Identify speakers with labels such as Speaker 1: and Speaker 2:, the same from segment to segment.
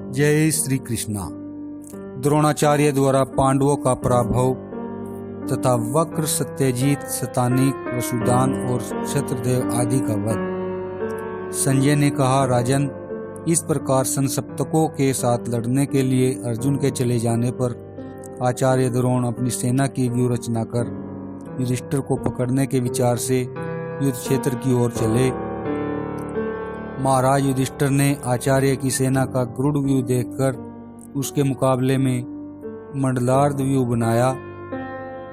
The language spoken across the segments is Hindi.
Speaker 1: जय श्री कृष्णा। द्रोणाचार्य द्वारा पांडवों का पराभव तथा वक्र, सत्यजीत, शतानीक, वसुदान और छत्रदेव आदि का वध। संजय ने कहा, राजन, इस प्रकार संसप्तकों के साथ लड़ने के लिए अर्जुन के चले जाने पर आचार्य द्रोण अपनी सेना की व्यूह रचना कर युधिष्ठिर को पकड़ने के विचार से युद्ध क्षेत्र की ओर चले। महाराज युधिष्ठिर ने आचार्य की सेना का गरुड़ व्यूह देखकर उसके मुकाबले में मंडलार्ध व्यूह बनाया।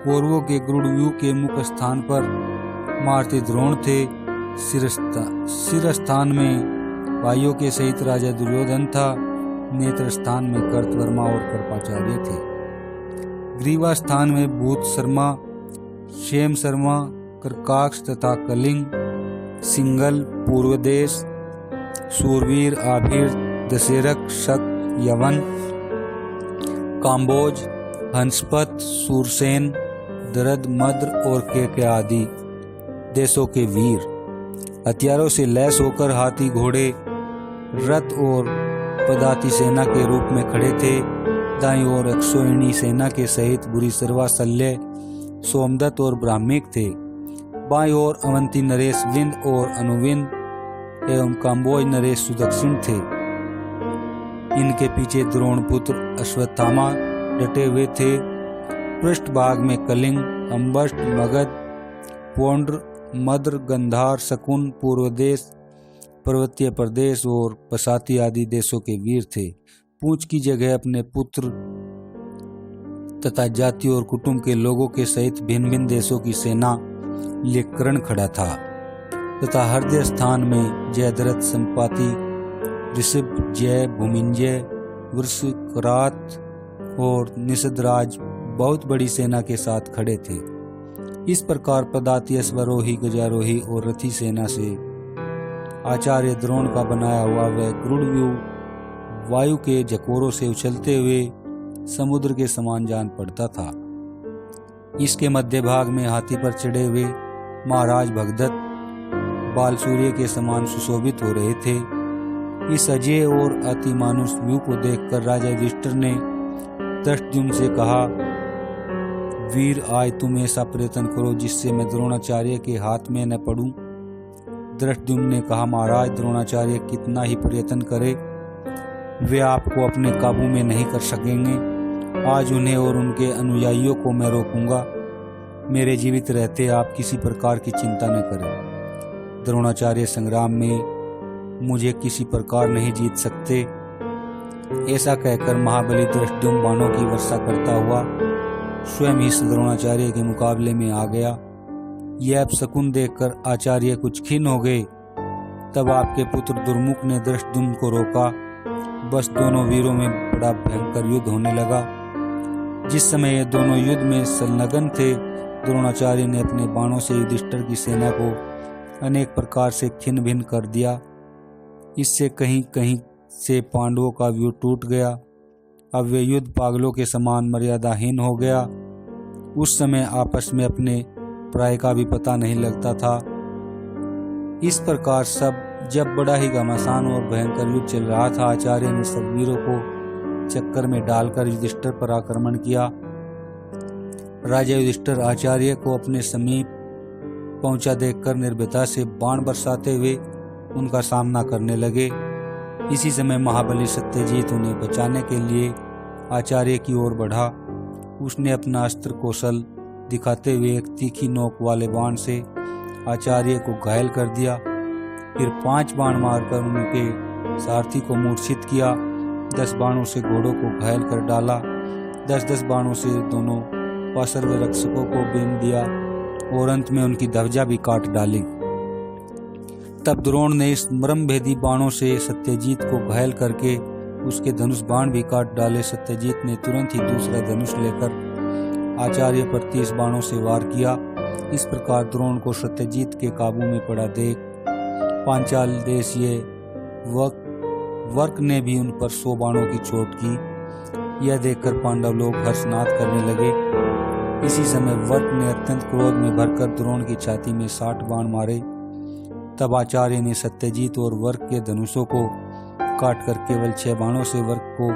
Speaker 1: कौरवों के गरुड़ व्यूह के मुख स्थान पर मारती द्रोण थे। सिर स्थान में भाइयों के सहित राजा दुर्योधन था। नेत्र स्थान में कर्तवर्मा और कृपाचार्य थे। ग्रीवा स्थान में भूत शर्मा, क्षेम शर्मा, कर्काक्ष तथा कलिंग, सिंगल, पूर्वदेश, सूरवीर, आभीर, दशरथ, शक, यवन, काम्बोज, हंसपत, सूरसेन, दरद, मद्र और केके आदि देशों के वीर हथियारों से लैस होकर हाथी, घोड़े, रथ और पदाति सेना के रूप में खड़े थे। दाईं ओर अक्षोहिणी सेना के सहित बुरीसरवा, शल्य, सोमदत्त और ब्राह्मिक थे। बाईं ओर अवंती नरेश विंद और अनुविंद एवं काम्बोज नरेश सुदक्षिण थे। इनके पीछे द्रोणपुत्र अश्वत्थामा डटे हुए थे। पृष्ठभाग में कलिंग, अम्बष्ट, मगध, पौंड्र, मद्र, गंधार, शकुन, पूर्वदेश, पर्वतीय प्रदेश और पसाती आदि देशों के वीर थे। पूंछ की जगह अपने पुत्र तथा जाति और कुटुंब के लोगों के सहित भिन्न भिन्न देशों की सेना लिए कर्ण खड़ा था तथा हृदय स्थान में जयद्रथ, संपाति, ऋषभ, जय, भूमिंजय, वृषकरात और निषदराज बहुत बड़ी सेना के साथ खड़े थे। इस प्रकार पदाति, अश्वारोही, गजारोही और रथी सेना से आचार्य द्रोण का बनाया हुआ वह गरुड़ व्यूह वायु के झकोरों से उछलते हुए समुद्र के समान जान पड़ता था। इसके मध्य भाग में हाथी पर चढ़े हुए महाराज भगदत्त बाल सूर्य के समान सुशोभित हो रहे थे। इस अजय और अतिमानुष व्यूह को देखकर राजा युधिष्ठिर ने धृष्टद्युम्न से कहा, वीर, आज तुम ऐसा प्रयत्न करो जिससे मैं द्रोणाचार्य के हाथ में न पड़ूं। धृष्टद्युम्न ने कहा, महाराज, द्रोणाचार्य कितना ही प्रयत्न करे वे आपको अपने काबू में नहीं कर सकेंगे। आज उन्हें और उनके अनुयायियों को मैं रोकूंगा। मेरे जीवित रहते आप किसी प्रकार की चिंता न करें। द्रोणाचार्य संग्राम में मुझे किसी प्रकार नहीं जीत सकते। ऐसा कहकर महाबली धृष्टद्युम्न बाणों की वर्षा करता हुआ स्वयं ही द्रोणाचार्य के मुकाबले में आ गया। यह अपशकुन देखकर आचार्य कुछ खिन्न हो गए। तब आपके पुत्र दुर्मुख ने धृष्टद्युम्न को रोका। बस दोनों वीरों में बड़ा भयंकर युद्ध होने लगा। जिस समय ये दोनों युद्ध में संलग्न थे, द्रोणाचार्य ने अपने बाणों से युधिष्ठिर की सेना को अनेक प्रकार से छिन्न भिन्न कर दिया। इससे कहीं कहीं से पांडवों का व्यूह टूट गया। अब वे युद्ध पागलों के समान मर्यादाहीन हो गया। उस समय आपस में अपने प्राय का भी पता नहीं लगता था। इस प्रकार सब जब बड़ा ही घमासान और भयंकर युद्ध चल रहा था, आचार्य ने सब वीरों को चक्कर में डालकर युधिष्ठिर पर आक्रमण किया। राजा युधिष्ठिर आचार्य को अपने समीप पहुंचा देखकर निर्भयता से बाण बरसाते हुए उनका सामना करने लगे। इसी समय महाबली सत्यजीत उन्हें बचाने के लिए आचार्य की ओर बढ़ा। उसने अपना अस्त्र कौशल दिखाते हुए एक तीखी नोक वाले बाण से आचार्य को घायल कर दिया। फिर 5 बाण मारकर उनके सारथी को मूर्छित किया। 10 बाणों से घोड़ों को घायल कर डाला। 10-10 बाणों से दोनों पार्श्व रक्षकों को बीन दिया और अंत में उनकी ध्वजा भी काट डाली। तब द्रोण ने इस मर्मभेदी बाणों से सत्यजीत को घायल करके उसके धनुष बाण भी काट डाले। सत्यजीत ने तुरंत ही दूसरा धनुष लेकर आचार्य पर 30 बाणों से वार किया। इस प्रकार द्रोण को सत्यजीत के काबू में पड़ा देख पांचाल देशीय वर्क ने भी उन पर 100 बाणों की चोट की। यह देखकर पांडव लोग हर्षनाद करने लगे। इसी समय वर्क ने अत्यंत क्रोध में भरकर द्रोण की छाती में 60 बाण मारे। तब आचार्य ने सत्यजीत और वर्क के धनुषों को काटकर केवल 6 बाणों से वर्क को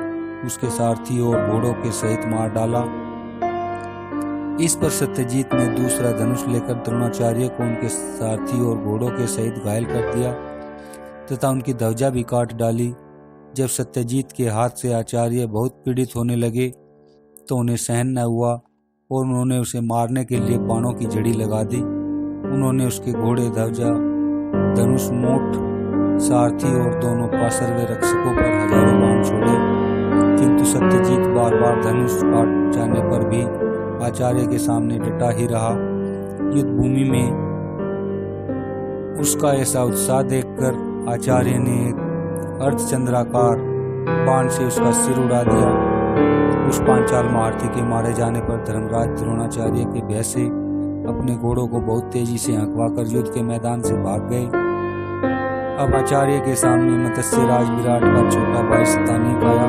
Speaker 1: उसके सारथी और घोड़ों के सहित मार डाला। इस पर सत्यजीत ने दूसरा धनुष लेकर द्रोणाचार्य को उनके सारथी और घोड़ों के सहित घायल कर दिया तथा उनकी ध्वजा भी काट डाली। जब सत्यजीत के हाथ से आचार्य बहुत पीड़ित होने लगे तो उन्हें सहन न हुआ और उन्होंने उसे मारने के लिए बाणों की झड़ी लगा दी। उन्होंने उसके घोड़े, ध्वजा, धनुष, मोट, सारथी और दोनों पार्श्व रक्षकों पर हजारों बाण छोड़े, किंतु सत्यजीत बार बार धनुष काट जाने पर भी आचार्य के सामने डटा ही रहा। युद्ध भूमि में उसका ऐसा उत्साह देखकर आचार्य ने एक अर्धचंद्राकार बाण से उसका सिर उड़ा दिया। उस पांचाल महारथी के मारे जाने पर धर्मराज द्रोणाचार्य के भय से अपने घोड़ों को बहुत तेजी से हंकवाकर युद्ध के मैदान से भाग गए। अब आचार्य के सामने मत्स्य राज विराट का छोटा भाई शतानीक आया।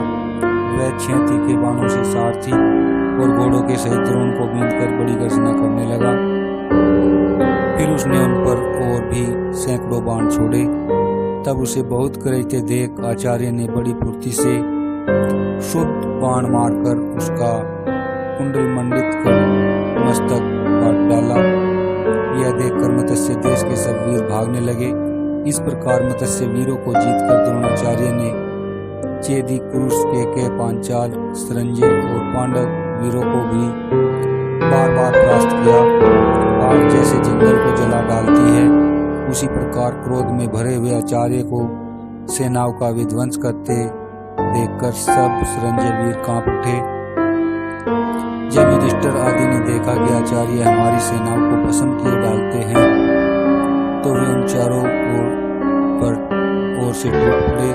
Speaker 1: वह 6 तीखे बाणों से सारथी और घोड़ों के सहित द्रोण को बींधकर बड़ी गर्जना करने लगा। फिर उसने उन पर और भी सैकड़ों बाण छोड़े। तब उसे बहुत गरजते देख आचार्य ने बड़ी फुर्ती से शुद्ध बाण मारकर उसका कुंडल मंडित कर मस्तक काट डाला। यह देखकर मत्स्य देश के सब वीर भागने लगे। इस प्रकार मत्स्य वीरों को जीतकर द्रोणाचार्य ने चेदी, कुरुष, केकय, पांचाल, संजय और पांडव वीरों को भी बार बार परास्त किया। आग जैसे जंगल को जला डालती है, उसी प्रकार क्रोध में भरे हुए आचार्य को सेनाओं का विध्वंस करते देखकर सब संजय वीर कांप उठे। जब युधिष्ठिर आदि ने देखा कि आचार्य हमारी सेनाओं को भस्म किए डालते हैं तो वे उन चारों ओर से टूट पड़े।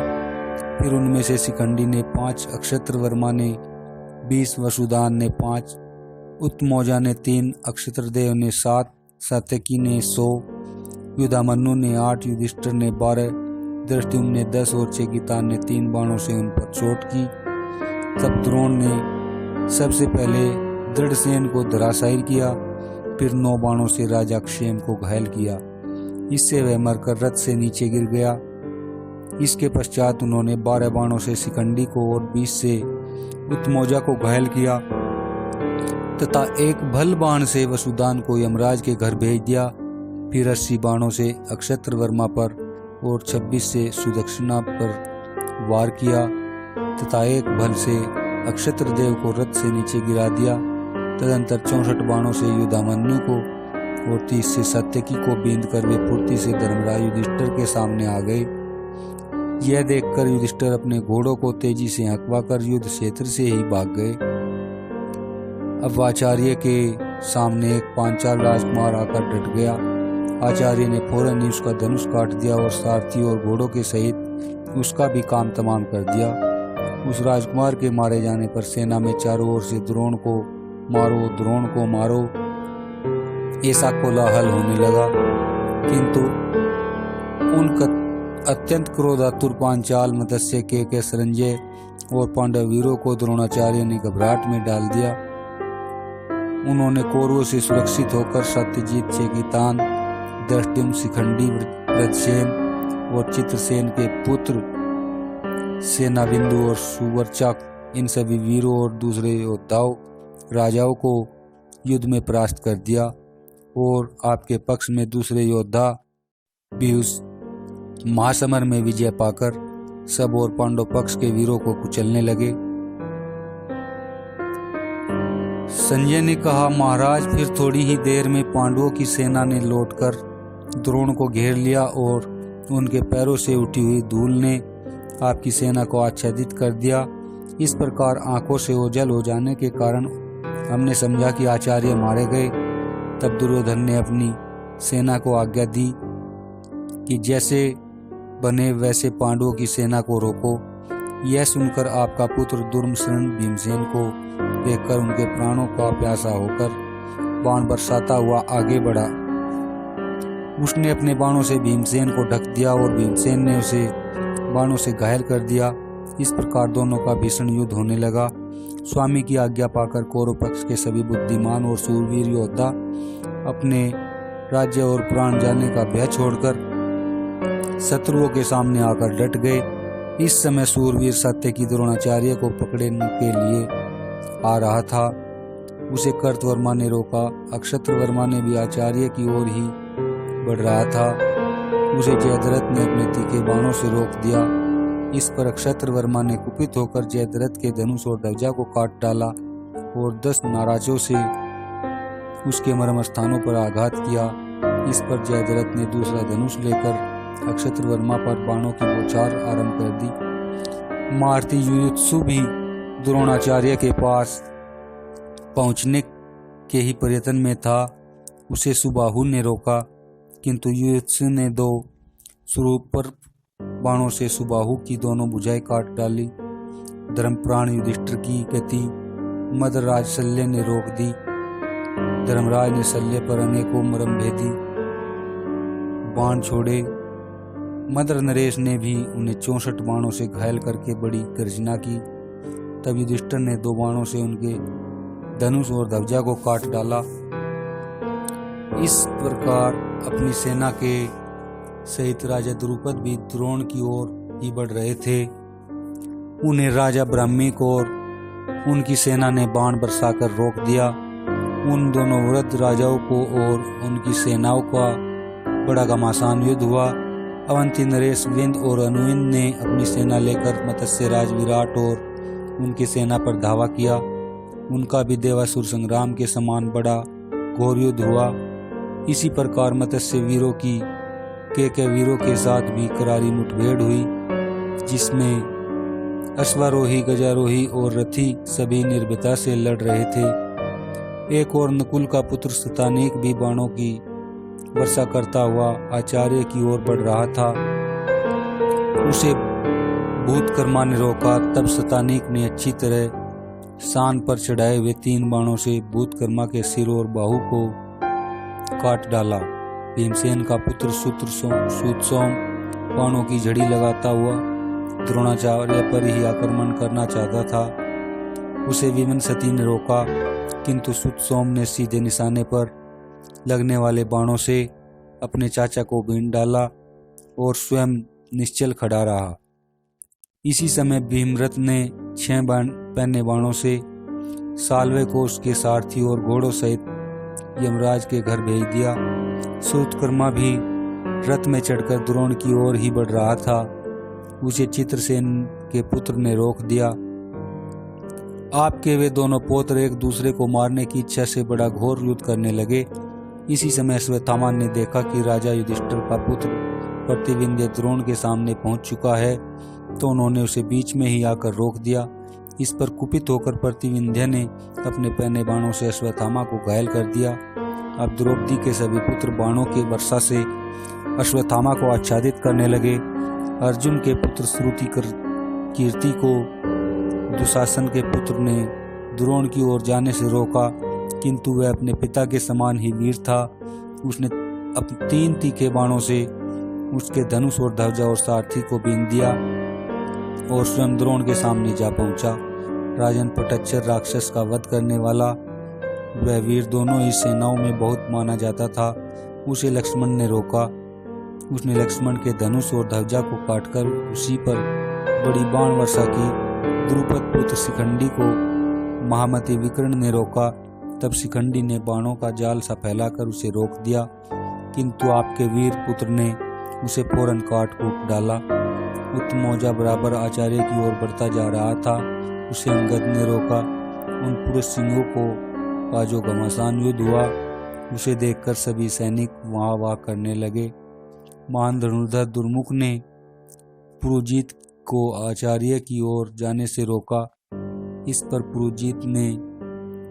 Speaker 1: फिर उनमें से शिखंडी ने 5, अक्षत्र वर्मा ने 20, वसुदान ने 5, उत्तमौजा ने 3, अक्षत्रदेव ने 7, सात्यकी ने 100, युधामन्यु ने 8, युधिष्ठिर ने 12, धृष्टद्युम्न ने 10 और चेकितान ने 3 बाणों से उन पर चोट की। तब द्रोण ने सबसे पहले दृढ़सेन को धराशायी किया, फिर 9 बाणों से राजा क्षेम को घायल किया। इससे वह मरकर रथ से नीचे गिर गया। इसके पश्चात उन्होंने 12 बाणों से शिखंडी को और 20 से उत्तमौजा को घायल किया तथा एक भल बाण से वसुदान को यमराज के घर भेज दिया। फिर 80 बाणों से अक्षत्र वर्मा पर और 26 से सुदक्षिणा पर वार किया तथा एक भल से अक्षत्रदेव को रथ से नीचे गिरा दिया। तदंतर 64 बाणों से युधामन्यु को और 30 से सात्यकी को बींधकर वे फुर्ती से धर्मराज युधिष्ठिर के सामने आ गए। यह देखकर युधिष्ठिर अपने घोड़ों को तेजी से हंकवाकर युद्ध क्षेत्र से ही भाग गए। अब आचार्य के सामने एक पांचाल राजकुमार आकर डट गया। आचार्य ने फौरन ही उसका धनुष काट दिया और सारथी और घोड़ों के सहित उसका भी काम तमाम कर दिया। उस राजकुमार के मारे जाने पर सेना में चारों ओर से द्रोण को मारो, द्रोण को मारो ऐसा कोलाहल होने लगा, किंतु उनका अत्यंत क्रोधातुर पांचाल, मत्स्य, केकय, संजय और पांडव वीरों को द्रोणाचार्य ने घबराहट में डाल दिया। उन्होंने कौरवों से सुरक्षित होकर सत्यजीत, चेकितान, धृष्टद्युम्न, शिखंडी, वृषसेन और चित्रसेन के पुत्र सेनाबिंदु और सुवर्चक इन सभी वीरों और दूसरे योद्धाओं राजाओं को युद्ध में परास्त कर दिया और आपके पक्ष में दूसरे योद्धा भी उस महासमर में विजय पाकर सब और पांडव पक्ष के वीरों को कुचलने लगे। संजय ने कहा, महाराज, फिर थोड़ी ही देर में पांडवों की सेना ने लौटकर द्रोण को घेर लिया और उनके पैरों से उठी हुई धूल ने आपकी सेना को आच्छादित कर दिया। इस प्रकार आंखों से ओझल हो जाने के कारण हमने समझा कि आचार्य मारे गए। तब दुर्योधन ने अपनी सेना को आज्ञा दी कि जैसे बने वैसे पांडवों की सेना को रोको। यह सुनकर आपका पुत्र दुर्मसन भीमसेन को देखकर उनके प्राणों का प्यासा होकर बाण बरसाता हुआ आगे बढ़ा। उसने अपने बाणों से भीमसेन को ढक दिया और भीमसेन ने उसे बाणों से घायल कर दिया। इस प्रकार दोनों का भीषण युद्ध होने लगा। स्वामी की आज्ञा पाकर कौरव पक्ष के सभी बुद्धिमान और सूरवीर योद्धा अपने राज्य और प्राण जाने का भय छोड़कर शत्रुओं के सामने आकर डट गए। इस समय सूरवीर सात्यकी द्रोणाचार्य को पकड़ने के लिए आ रहा था। उसे कर्तवर्मा ने रोका। अक्षत्रवर्मा ने भी आचार्य की ओर ही बढ़ रहा था। उसे जयद्रथ ने अपने तीखे बाणों से रोक दिया। इस पर अक्षत्रवर्मा ने कुपित होकर जयद्रथ के धनुष और ध्वजा को काट डाला और 10 नाराजों से उसके मर्म स्थानों पर आघात किया। इस पर जयद्रथ ने दूसरा धनुष लेकर अक्षत्रवर्मा पर बाणों की बौछार आरंभ कर दी। मारती युयुत्सु भी द्रोणाचार्य के पास पहुंचने के ही प्रयत्न में था। उसे सुबाहु ने रोका, किंतु युयुत्सु ने 2 स्वरूप पर बाणों से सुबाहु की दोनों भुजाएं काट डाली। धर्मप्राण युधिष्ठिर की गति मदराज शल्य ने रोक दी। धर्मराज ने शल्य पर अनेकों मर्मभेदी बाण छोड़े। मदर नरेश ने भी उन्हें 64 बाणों से घायल करके बड़ी गर्जना की। तब युधिष्ठिर ने 2 बाणों से उनके धनुष और ध्वजा को काट डाला। इस प्रकार अपनी सेना के सहित राजा द्रुपद भी द्रोण की ओर ही बढ़ रहे थे। उन्हें राजा ब्राह्मीक और उनकी सेना ने बाण बरसाकर रोक दिया। उन दोनों वृद्ध राजाओं को और उनकी सेनाओं का बड़ा घमासान युद्ध हुआ। अवंती नरेश विंद और अनुविंद ने अपनी सेना लेकर मत्स्यराज विराट और उनकी सेना पर धावा किया। उनका भी देवासुर संग्राम के समान बड़ा घोर युद्ध हुआ। इसी प्रकार मत्स्य वीरों की के वीरों के साथ भी करारी मुठभेड़ हुई, जिसमें अश्वारोही, गजारोही और रथी सभी निर्भयता से लड़ रहे थे। एक और नकुल का पुत्र शतानीक भी बाणों की वर्षा करता हुआ आचार्य की ओर बढ़ रहा था। उसे भूतकर्मा ने रोका। तब शतानीक ने अच्छी तरह शान पर चढ़ाए हुए 3 बाणों से भूतकर्मा के सिर और बाहु को काट डाला। भीमसेन का पुत्र सूतसोम बाणों की झड़ी लगाता हुआ द्रोणाचार्य पर ही आक्रमण करना चाहता था। उसे विमनसती ने रोका, किंतु सूतसोम ने सीधे निशाने पर लगने वाले बाणों से अपने चाचा को बीन डाला और स्वयं निश्चल खड़ा रहा। इसी समय भीमरथ ने 6 पहने बाणों से साल्वे को उसके सारथी और घोड़ों सहित यमराज के घर भेज दिया। सूतकर्मा भी रथ में चढ़कर द्रोण की ओर ही बढ़ रहा था। उसे चित्रसेन के पुत्र ने रोक दिया। आपके वे दोनों पौत्र एक दूसरे को मारने की इच्छा से बड़ा घोर युद्ध करने लगे। इसी समय अश्वत्थामा ने देखा कि राजा युधिष्ठिर का पुत्र प्रतिविंध्य द्रोण के सामने पहुंच चुका है, तो उन्होंने उसे बीच में ही आकर रोक दिया। इस पर कुपित होकर प्रतिविंध्य ने अपने पहने बाणों से अश्वत्थामा को घायल कर दिया। अब द्रौपदी के सभी पुत्र बाणों की वर्षा से अश्वत्थामा को आच्छादित करने लगे। अर्जुन के पुत्र श्रुति कीर्ति को दुशासन के पुत्र ने द्रोण की ओर जाने से रोका, किंतु वह अपने पिता के समान ही वीर था। उसने अपने 3 तीखे बाणों से उसके धनुष और ध्वजा और सारथी को बीन दिया और स्वयं द्रोण के सामने जा पहुंचा। राजन पटच्चर राक्षस का वध करने वाला वह वीर दोनों ही सेनाओं में बहुत माना जाता था। उसे लक्ष्मण ने रोका। उसने लक्ष्मण के धनुष और ध्वजा को काटकर उसी पर बड़ी बाण वर्षा की। द्रुपद पुत्र शिखंडी को महामती विकर्ण ने रोका। तब शिखंडी ने बाणों का जाल सा फैलाकर उसे रोक दिया, किंतु आपके वीर पुत्र ने उसे फौरन काट कूट डाला। उत्तमौजा बराबर आचार्य की ओर बढ़ता जा रहा था। उसे अंगद ने रोका। उन पुरुष सिंहों को का जो घमासान युद्ध हुआ, उसे देखकर सभी सैनिक वाह वाह करने लगे। महान धनुर्धर दुर्मुख ने पुरुजीत को आचार्य की ओर जाने से रोका। इस पर पुरुजीत ने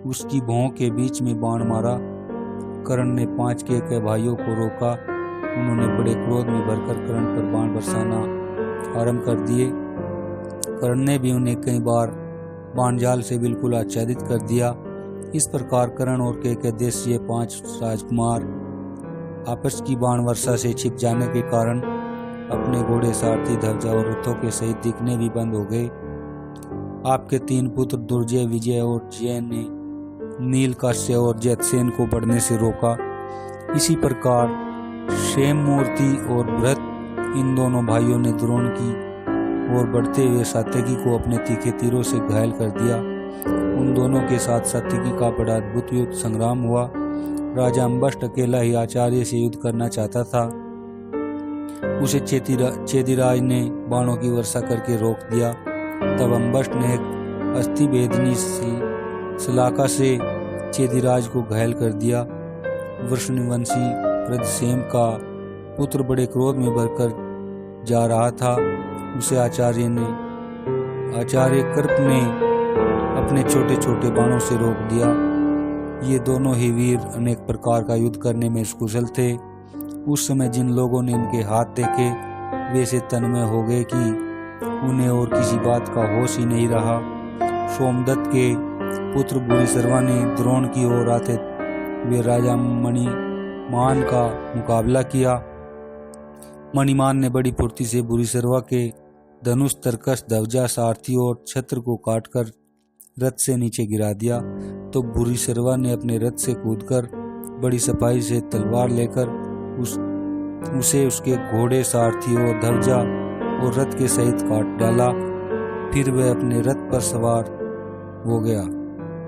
Speaker 1: उसकी भौं के बीच में बाण मारा। कर्ण ने 5 के भाइयों को रोका। उन्होंने बड़े क्रोध में भरकर कर्ण पर बाण बरसाना आरंभ कर दिए। कर्ण ने भी उन्हें कई बार बाणजाल से बिल्कुल आच्छादित कर दिया। इस प्रकार कर्ण और केकयदेश ये 5 राजकुमार आपस की बाण वर्षा से छिप जाने के कारण अपने घोड़े, सारथी, ध्वजा और रथों के सहित दिखने भी बंद हो गए। आपके 3 पुत्र दुर्जय, विजय और जय ने नीलकाश्य और जयसेन को बढ़ने से रोका। इसी प्रकार क्षेममूर्ति और भृत इन दोनों भाइयों ने द्रोण की और बढ़ते हुए सात्यकी को अपने तीखे तीरों से घायल कर दिया। उन दोनों के साथ सात्यकी का बड़ा अद्भुत युद्ध संग्राम हुआ। राजा अम्बष्ट अकेला ही आचार्य से युद्ध करना चाहता था। उसे चेदिराज ने बाणों की वर्षा करके रोक दिया। तब अम्बष्ट ने एक अस्थि भेदनी सलाका से चेदिराज को घायल कर दिया। वृषणवंशी प्रदसेम का पुत्र बड़े क्रोध में भरकर जा रहा था। उसे आचार्य कृप ने अपने छोटे छोटे बाणों से रोक दिया। ये दोनों ही वीर अनेक प्रकार का युद्ध करने में कुशल थे। उस समय जिन लोगों ने इनके हाथ देखे वे से तन्मय हो गए कि उन्हें और किसी बात का होश ही नहीं रहा। सोमदत्त के पुत्र भूरिश्रवा ने द्रोण की ओर आते वे राजा मणिमान का मुकाबला किया। मणिमान ने बड़ी फुर्ती से भूरिश्रवा के धनुष, तरकस, ध्वजा, सारथी और छत्र को काटकर रथ से नीचे गिरा दिया। तो भूरिश्रवा ने अपने रथ से कूदकर बड़ी सफाई से तलवार लेकर उसे उसके घोड़े, सारथी और ध्वजा और रथ के सहित काट डाला। फिर वह अपने रथ पर सवार हो गया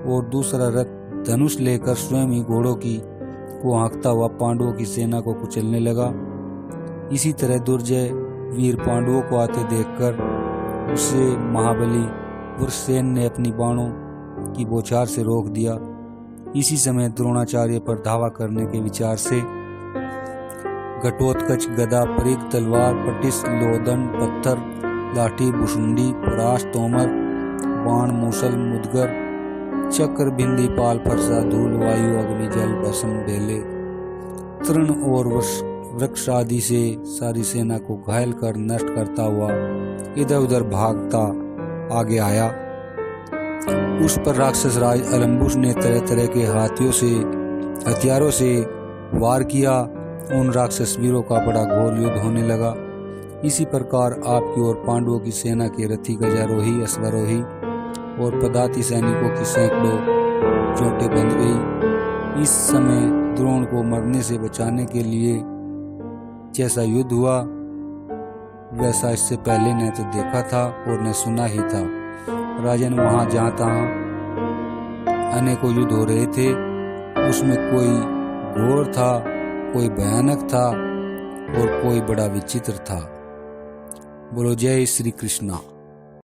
Speaker 1: और दूसरा रथ धनुष लेकर स्वयं ही घोड़ों को हाँकता हुआ पांडवों की सेना को कुचलने लगा। इसी तरह दुर्जय वीर पांडवों को आते देखकर उसे महाबली वृषसेन ने अपनी बाणों की बौछार से रोक दिया। इसी समय द्रोणाचार्य पर धावा करने के विचार से घटोत्कच, गदा, परिघ, तलवार, पटिस, लोदंड, पत्थर, लाठी, भुसुंडी, परास, तोमर, बाण, मूसल, मुदगर, चक्र, बिंदी, पाल, फरसा, धूल, वायु, अग्नि, जल, भस्म, बेले, तृण और वृक्ष आदि से सारी सेना को घायल कर नष्ट करता हुआ इधर उधर भागता आगे आया। उस पर राक्षस राज अलम्बुस ने तरह तरह के हथियारों से वार किया। उन राक्षस वीरों का बड़ा घोर युद्ध होने लगा। इसी प्रकार आपकी ओर पांडवों की सेना के रथी, गजारोही, अश्वारोही और पदाति सैनिकों की सैकड़ों चोटें बंध गई। इस समय द्रोण को मरने से बचाने के लिए जैसा युद्ध हुआ वैसा इससे पहले न तो देखा था और न सुना ही था। राजन वहां जहां तहां अनेकों युद्ध हो रहे थे, उसमें कोई घोर था, कोई भयानक था और कोई बड़ा विचित्र था। बोलो जय श्री कृष्णा।